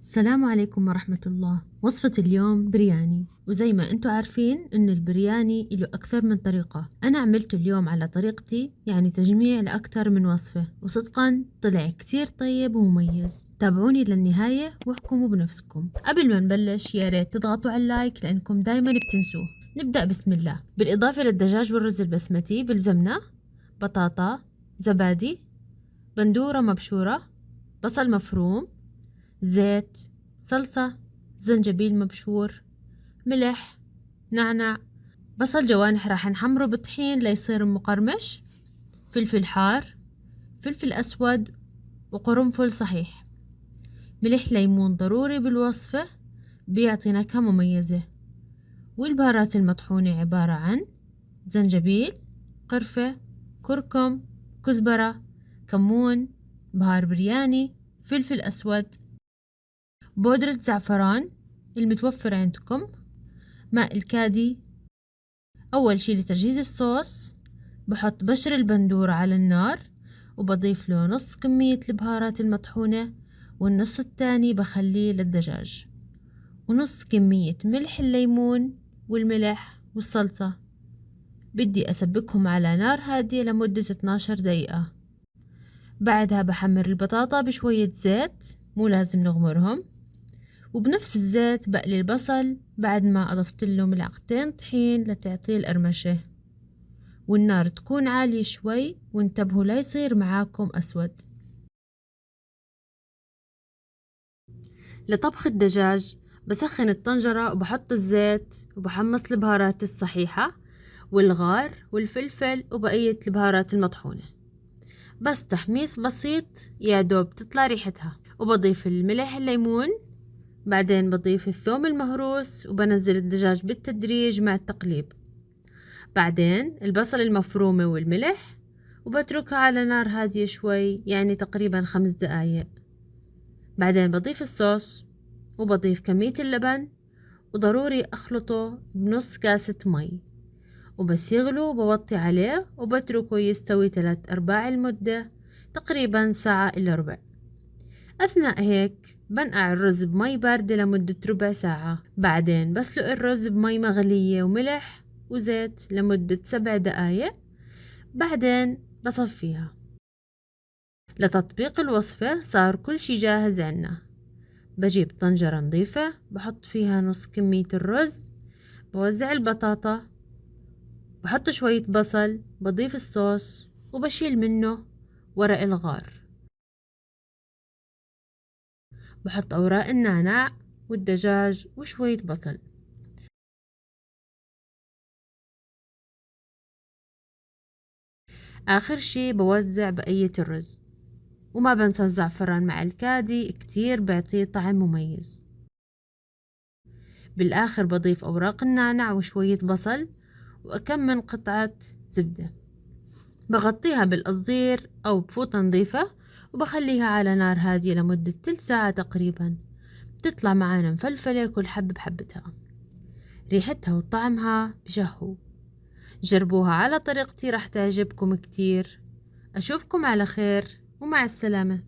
السلام عليكم ورحمة الله. وصفة اليوم برياني، وزي ما انتوا عارفين ان البرياني له اكثر من طريقة. انا عملته اليوم على طريقتي، يعني تجميع لاكثر من وصفة، وصدقا طلع كتير طيب ومميز. تابعوني للنهاية واحكموا بنفسكم. قبل ما نبلش يا ريت تضغطوا على اللايك لانكم دايما بتنسوه. نبدأ بسم الله. بالاضافة للدجاج والرز البسمتي بلزمنا بطاطا، زبادي، بندورة مبشورة، بصل مفروم، زيت، صلصة، زنجبيل مبشور، ملح، نعناع، بصل جوانح راح نحمره بالطحين ليصير مقرمش، فلفل حار، فلفل أسود، وقرنفل صحيح. ملح ليمون ضروري بالوصفة، بيعطي نكهة مميزة. والبهارات المطحونة عبارة عن زنجبيل، قرفة، كركم، كزبرة، كمون، بهار برياني، فلفل أسود، بودرة زعفران المتوفر عندكم، ماء الكادي. أول شي لتجهيز الصوص بحط بشر البندورة على النار وبضيف له نص كمية البهارات المطحونة، والنص التاني بخليه للدجاج، ونص كمية ملح الليمون والملح والصلصة. بدي أسبكهم على نار هادية لمدة 12 دقيقة. بعدها بحمر البطاطا بشوية زيت، مو لازم نغمرهم، وبنفس الزيت بقلي البصل بعد ما أضفت له ملعقتين طحين لتعطيه القرمشة، والنار تكون عالية شوي، وانتبهوا لا يصير معاكم أسود. لطبخ الدجاج بسخن الطنجرة وبحط الزيت وبحمص البهارات الصحيحة والغار والفلفل وبقية البهارات المطحونة، بس تحميص بسيط يا دوب تطلع ريحتها. وبضيف الملح الليمون، بعدين بضيف الثوم المهروس وبنزل الدجاج بالتدريج مع التقليب، بعدين البصل المفرومة والملح، وبتركها على نار هادية شوي، يعني تقريبا 5 دقايق. بعدين بضيف الصوص وبضيف كمية اللبن، وضروري أخلطه بنص كاسة مي، وبس يغلو بوطي عليه وبتركه يستوي 3/4 المدة، تقريبا ساعة إلا ربع. أثناء هيك بنقع الرز بمي باردة لمدة ربع ساعة، بعدين بسلق الرز بمي مغلية وملح وزيت لمدة 7 دقايق، بعدين بصفيها. لتطبيق الوصفة صار كل شي جاهز عنا. بجيب طنجرة نظيفة بحط فيها نص كمية الرز، بوزع البطاطا، بحط شوية بصل، بضيف الصوص وبشيل منه ورق الغار، بحط أوراق النعناع والدجاج وشوية بصل. آخر شي بوزع بقية الرز، وما بنسى الزعفران مع الكادي، كتير بيعطيه طعم مميز. بالآخر بضيف أوراق النعناع وشوية بصل وكم من قطعة زبدة، بغطيها بالقصدير أو بفوطة نظيفة وبخليها على نار هادية لمدة 3 ساعة تقريبا. بتطلع معانا مفلفلة كل حب بحبتها، ريحتها وطعمها بشهو. جربوها على طريقتي رح تعجبكم كتير. أشوفكم على خير ومع السلامة.